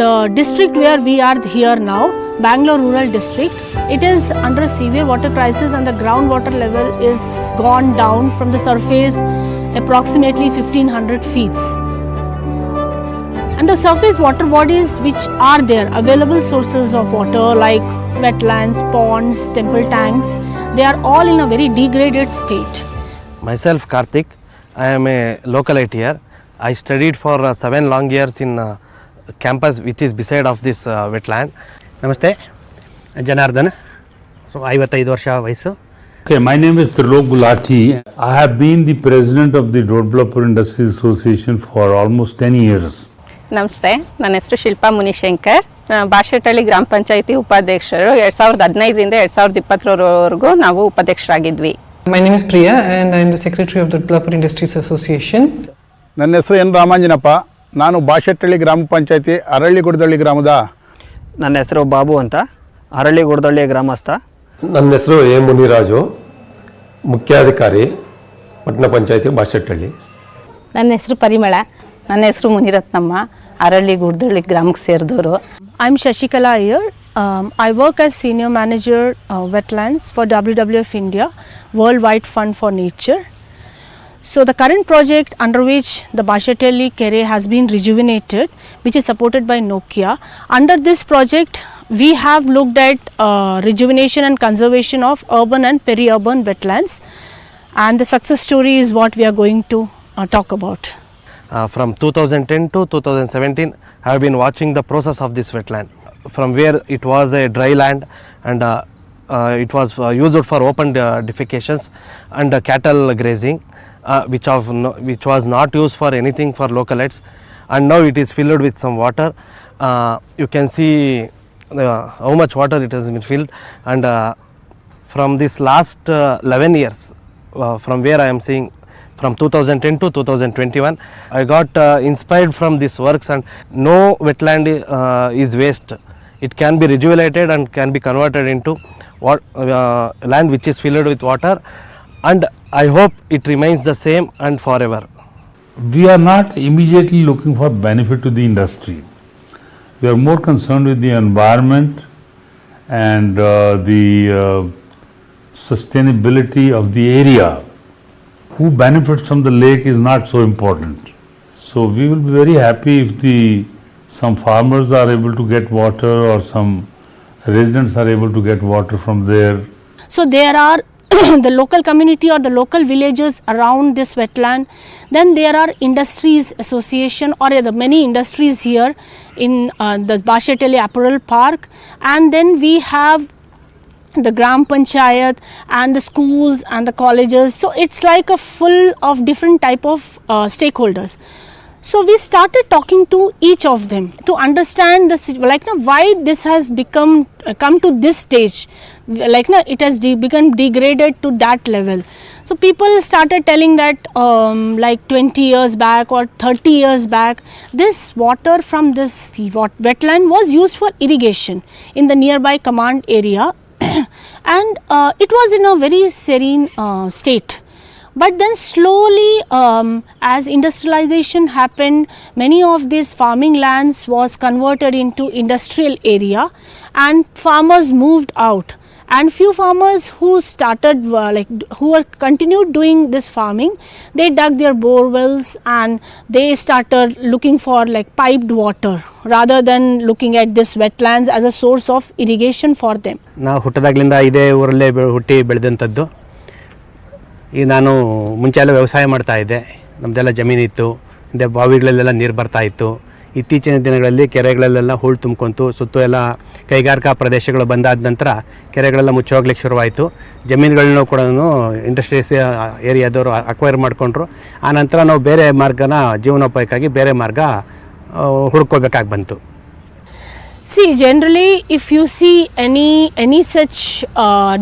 the district where we are here now, Bangalore rural district, it is under a severe water crisis and the groundwater level is gone down from the surface approximately 1500 feet. And the surface water bodies which are there, available sources of water like wetlands, ponds, temple tanks, they are all in a very degraded state. Myself Karthik, I am a localite here. I studied for 7 long years in campus which is beside of this wetland. Namaste, Janardhan. So, 55 varsha vayasu. Okay, my name is Trilok Gulati. I have been the president of the Road Developer Industries Association for almost 10 years. ನಮಸ್ತೆ, ನನ್ನ ಹೆಸರು ಶಿಲ್ಪಾ ಮುನಿಶಂಕರ್. ಬಾಶೆಟ್ಟಳ್ಳಿ ಗ್ರಾಮ ಪಂಚಾಯಿತಿ ಉಪಾಧ್ಯಕ್ಷರು 2015ರಿಂದ 2020ರವರೆಗೂ ನಾವು ಉಪಾಧ್ಯಕ್ಷರಾಗಿದ್ವಿ. My name is Priya and I am the secretary of the Developer Industries Association. ನನ್ನ ಹೆಸರು N Ramanjanappa. ನಾನು ಬಾಶೆಟ್ಟಳ್ಳಿ ಗ್ರಾಮ ಪಂಚಾಯಿತಿ ಅರಳಿಗುಡದಳ್ಳಿ ಗ್ರಾಮದ. ನನ್ನ ಹೆಸರು ಬಾಬು ಅಂತ, ಅರಳಿಗುಡದಳ್ಳಿ ಗ್ರಾಮಸ್ಥ. ನನ್ನ ಹೆಸರು ಎ ಮುನಿರಾಜು, ಮುಖ್ಯಾಧಿಕಾರಿ ಪಟ್ಟಣ ಪಂಚಾಯಿತಿ ಬಾಶೆಟ್ಟಳ್ಳಿ. ನನ್ನ ಹೆಸರು ಪರಿಮಳ. ನನ್ನ ಹೆಸರು ಮುನಿರತ್ನಮ್ಮ, ಅರಳಿಗುಡದಳ್ಳಿ ಗ್ರಾಮಕ್ಕೆ ಸೇರಿದವರು. I am Shashikala here. I work as Senior Manager Wetlands for WWF India, Worldwide Fund for Nature. So the current project under which the Bashetelli Kere has been rejuvenated, which is supported by Nokia. Under this project, we have looked at rejuvenation and conservation of urban and peri-urban wetlands, and the success story is what we are going to talk about. From 2010 to 2017, I have been watching the process of this wetland. From where it was a dry land and it was used for open defecations and cattle grazing, which was not used for anything for localites, and now it is filled with some water. You can see how much water it has been filled, and from this last 11 years, from where I am seeing from 2010 to 2021, I got inspired from these works, and no wetland is waste. It can be rejuvenated and can be converted into land which is filled with water, and I hope it remains the same and forever. We are not immediately looking for benefit to the industry. We are more concerned with the environment and the sustainability of the area. Who benefits from the lake is not so important. So we will be very happy if some farmers are able to get water or some residents are able to get water from there. So there are the local community or the local villages around this wetland. Then there are industries association or the many industries here in the Bashetelli Apparel Park, and then we have the Gram Panchayat and the schools and the colleges. So it's like a full of different type of stakeholders. So we started talking to each of them to understand why this has come to this stage, it has become degraded to that level. So people started telling that 20 years back or 30 years back, this water from this wetland was used for irrigation in the nearby command area. And it was in a very serene state. But then slowly as industrialization happened, many of these farming lands was converted into industrial area and farmers moved out. And few farmers who started who were continued doing this farming, they dug their bore wells and they started looking for piped water rather than looking at this wetlands as a source of irrigation for them. ನಾವು ಹುಟ್ಟದಾಗಲಿಂದ ಇದೇ ಊರಲ್ಲೇ ಹುಟ್ಟಿ ಬೆಳೆದಂಥದ್ದು. ಈಗ ನಾನು ಮುಂಚೆ ಎಲ್ಲ ವ್ಯವಸಾಯ ಮಾಡ್ತಾ ಇದ್ದೆ. ನಮ್ಮದೆಲ್ಲ ಜಮೀನಿತ್ತು, ಹಿಂದೆ ಬಾವಿಗಳಲ್ಲೆಲ್ಲ ನೀರು ಬರ್ತಾ ಇತ್ತು. ಇತ್ತೀಚಿನ ದಿನಗಳಲ್ಲಿ ಕೆರೆಗಳಲ್ಲೆಲ್ಲ ಹೂಳು ತುಂಬ್ಕೊಂತು, ಸುತ್ತು ಎಲ್ಲ ಕೈಗಾರಿಕಾ ಪ್ರದೇಶಗಳು ಬಂದಾದ ನಂತರ ಕೆರೆಗಳೆಲ್ಲ ಮುಚ್ಚೋಗ್ಲಿಕ್ಕೆ ಶುರುವಾಯಿತು. ಜಮೀನುಗಳನ್ನೂ ಕೂಡ ಇಂಡಸ್ಟ್ರೀಸ್ ಏರಿಯಾದವರು ಅಕ್ವೈರ್ ಮಾಡಿಕೊಂಡ್ರು. ಆನಂತರ ನಾವು ಬೇರೆ ಮಾರ್ಗನ ಜೀವನೋಪಾಯಕ್ಕಾಗಿ ಬೇರೆ ಮಾರ್ಗ ಹುಡ್ಕೋಬೇಕಾಗಿ ಬಂತು. See, generally if you see any such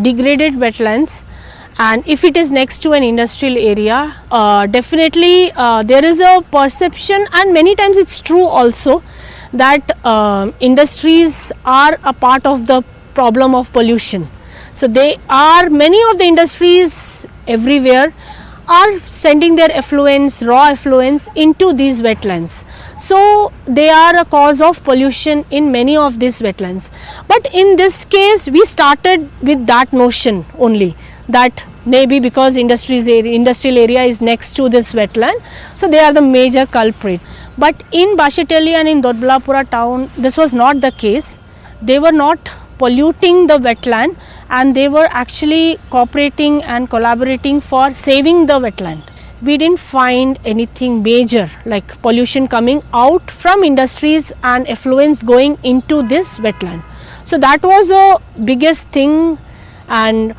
degraded wetlands, and if it is next to an industrial area, definitely there is a perception, and many times it's true also, that industries are a part of the problem of pollution. So they are many of the industries everywhere are sending their effluents, raw effluents into these wetlands. So they are a cause of pollution in many of these wetlands. But in this case we started with that notion only, that maybe because industrial area is next to this wetland, so they are the major culprit. But in Bashetelli and in Dodblapura town, this was not the case. They were not polluting the wetland, and they were actually cooperating and collaborating for saving the wetland. We didn't find anything major like pollution coming out from industries and effluents going into this wetland. So that was a biggest thing, and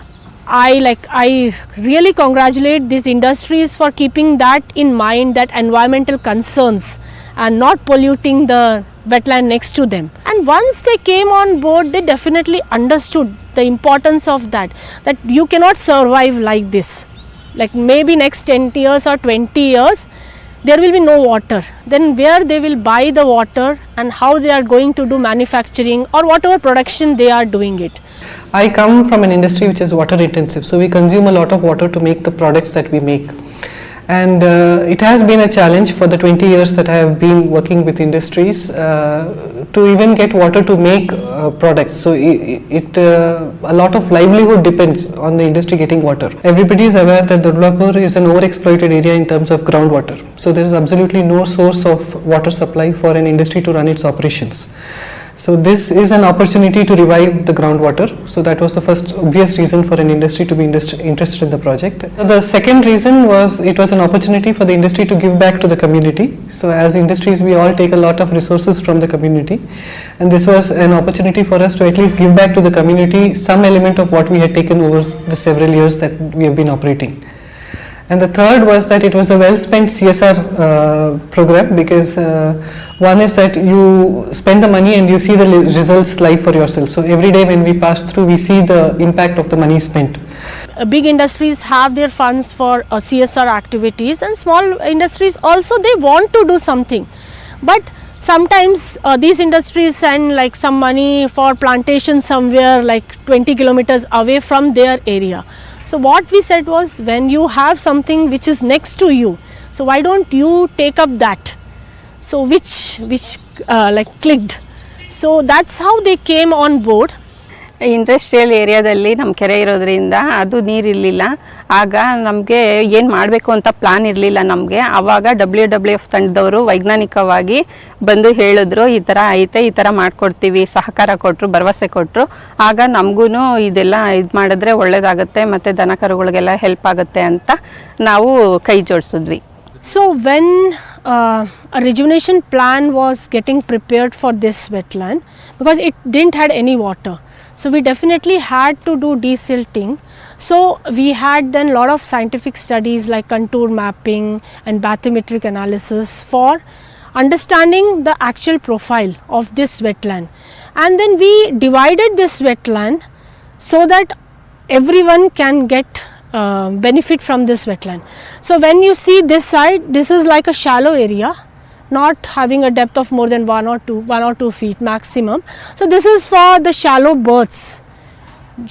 I really congratulate these industries for keeping that in mind, that environmental concerns, and not polluting the wetland next to them. And once they came on board, they definitely understood the importance of that you cannot survive like this. Like maybe next 10 years or 20 years there will be no water, then where they will buy the water, and how they are going to do manufacturing or whatever production they are doing it. I come from an industry which is water intensive, so we consume a lot of water to make the products that we make. And it has been a challenge for the 20 years that I have been working with industries to even get water to make products. So a lot of livelihood depends on the industry getting water. Everybody is aware that Dodblapur is an overexploited area in terms of groundwater. So there is absolutely no source of water supply for an industry to run its operations. So this is an opportunity to revive the groundwater. So that was the first obvious reason for an industry to be interested in the project. The second reason was it was an opportunity for the industry to give back to the community. So as industries, we all take a lot of resources from the community, and this was an opportunity for us to at least give back to the community some element of what we had taken over the several years that we have been operating. And the third was that it was a well-spent CSR program, because one is that you spend the money and you see the results live for yourself. So every day when we pass through, we see the impact of the money spent. Big industries have their funds for CSR activities, and small industries also, they want to do something. But sometimes these industries send like some money for plantation somewhere like 20 kilometers away from their area. So what we said was, when you have something which is next to you, so why don't you take up that? So which clicked. So that's how they came on board. Industrial ಏರಿಯಾದಲ್ಲಿ ನಮ್ಮ ಕೆರೆ ಇರೋದ್ರಿಂದ ಅದು ನೀರಿರಲಿಲ್ಲ. ಆಗ ನಮಗೆ ಏನು ಮಾಡಬೇಕು ಅಂತ ಪ್ಲಾನ್ ಇರಲಿಲ್ಲ ನಮಗೆ. ಆವಾಗ WWF ತಂಡದವರು ವೈಜ್ಞಾನಿಕವಾಗಿ ಬಂದು ಹೇಳಿದ್ರು, ಈ ಥರ ಐತೆ, ಈ ಥರ ಮಾಡಿಕೊಡ್ತೀವಿ, ಸಹಕಾರ ಕೊಟ್ಟರು, ಭರವಸೆ ಕೊಟ್ಟರು. ಆಗ ನಮಗೂ ಇದೆಲ್ಲ ಇದು ಮಾಡಿದ್ರೆ ಒಳ್ಳೆಯದಾಗುತ್ತೆ ಮತ್ತು ದನ ಕರುಗಳಿಗೆಲ್ಲ ಹೆಲ್ಪ್ ಆಗುತ್ತೆ ಅಂತ ನಾವು ಕೈ ಜೋಡಿಸಿದ್ವಿ. So when a rejuvenation plan was getting prepared for this wetland, because it didn't had any water, so we definitely had to do desilting. So we had then lot of scientific studies like contour mapping and bathymetric analysis for understanding the actual profile of this wetland. And then we divided this wetland so that everyone can get benefit from this wetland. So when you see this side, this is like a shallow area, not having a depth of more than 1 or 2 feet maximum. So this is for the shallow birds,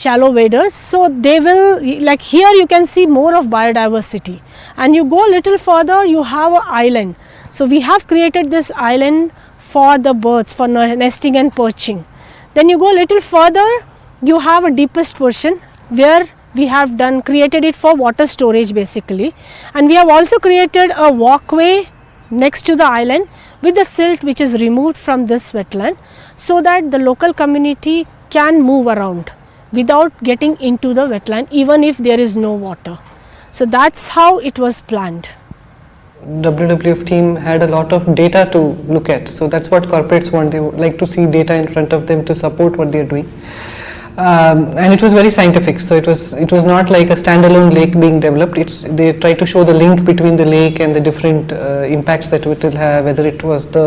shallow waders. So they will, like here you can see more of biodiversity, and you go a little further, you have an island. So we have created this island for the birds, for nesting and perching. Then you go a little further, you have a deepest portion where we have created it for water storage basically, and we have also created a walkway next to the island with the silt which is removed from this wetland, so that the local community can move around without getting into the wetland even if there is no water. So that's how it was planned. WWF team had a lot of data to look at, so that's what corporates want. They would like to see data in front of them to support what they are doing. And it was very scientific, so it was not like a standalone lake being developed. They tried to show the link between the lake and the different impacts that it will have, whether it was the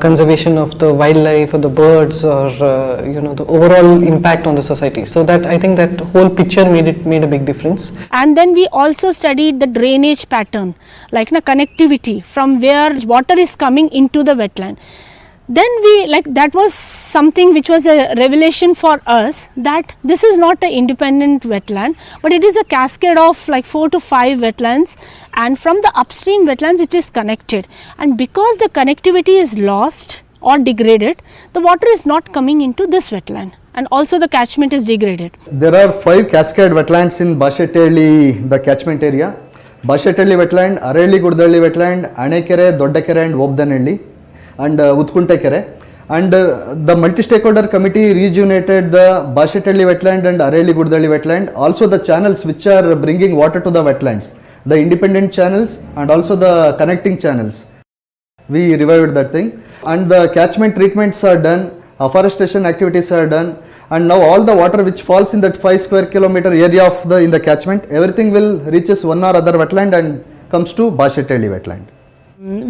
conservation of the wildlife or the birds, or the overall impact on the society. So that I think that whole picture made a big difference. And then we also studied the drainage pattern, like connectivity from where water is coming into the wetland. then we, like, that was something which was a revelation for us, that this is not an independent wetland, but it is a cascade of like 4 to 5 wetlands, and from the upstream wetlands it is connected, and because the connectivity is lost or degraded, the water is not coming into this wetland, and also the catchment is degraded. There are 5 cascade wetlands in Bashettihalli, the catchment area. Bashettihalli wetland, Aralli-Gurdalli wetland, Anekere, Doddakere and Obdanhalli, and Utkuntekere. And the multi-stakeholder committee rejuvenated the Bashettihalli wetland and Aralli-Gurdalli wetland. Also the channels which are bringing water to the wetlands, the independent channels and also the connecting channels. We revived that thing. And the catchment treatments are done, afforestation activities are done, and now all the water which falls in that 5 square kilometer area of in the catchment, everything will reaches one or other wetland and comes to Bashettihalli wetland.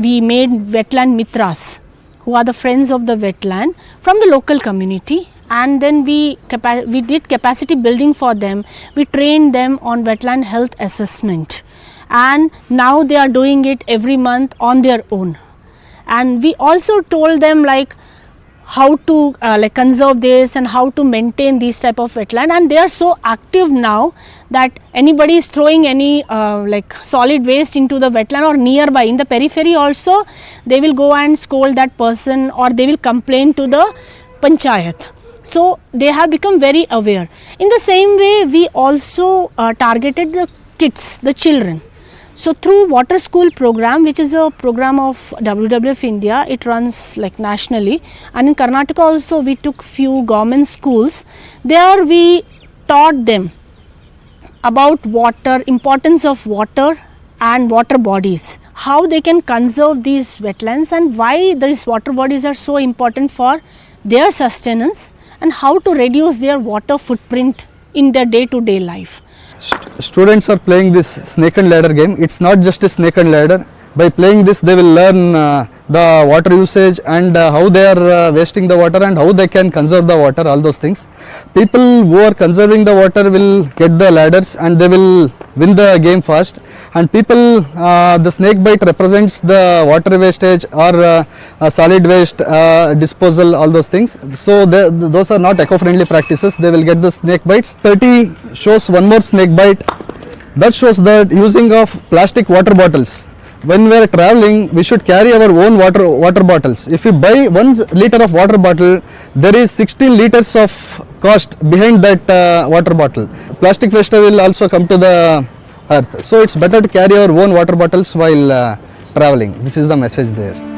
We made wetland mitras, who are the friends of the wetland, from the local community, and then we did capacity building for them. We trained them on wetland health assessment, and now they are doing it every month on their own. And we also told them like how to like conserve this and how to maintain these type of wetland, and they are so active now that anybody is throwing any like solid waste into the wetland or nearby in the periphery also, they will go and scold that person or they will complain to the panchayat. So they have become very aware. In the same way, we also targeted the kids, the children. So through Water School program, which is a program of WWF India, it runs like nationally, and in Karnataka also we took few government schools. There we taught them about water, importance of water and water bodies, how they can conserve these wetlands and why these water bodies are so important for their sustenance, and how to reduce their water footprint in their day-to-day life. Students are playing this snake and ladder game. It's not just a snake and ladder. By playing this, they will learn the water usage and how they are wasting the water and how they can conserve the water, all those things. People who are conserving the water will get the ladders and they will win the game fast. And people, the snake bite represents the water wastage or solid waste disposal, all those things. So those are not eco-friendly practices. They will get the snake bites. 30 shows one more snake bite. That shows that using of plastic water bottles. When we are traveling, we should carry our own water bottles. If you buy 1 liter of water bottle, there is 16 liters of cost behind that water bottle. Plastic waste will also come to the earth. So it's better to carry our own water bottles while traveling. This is the message there.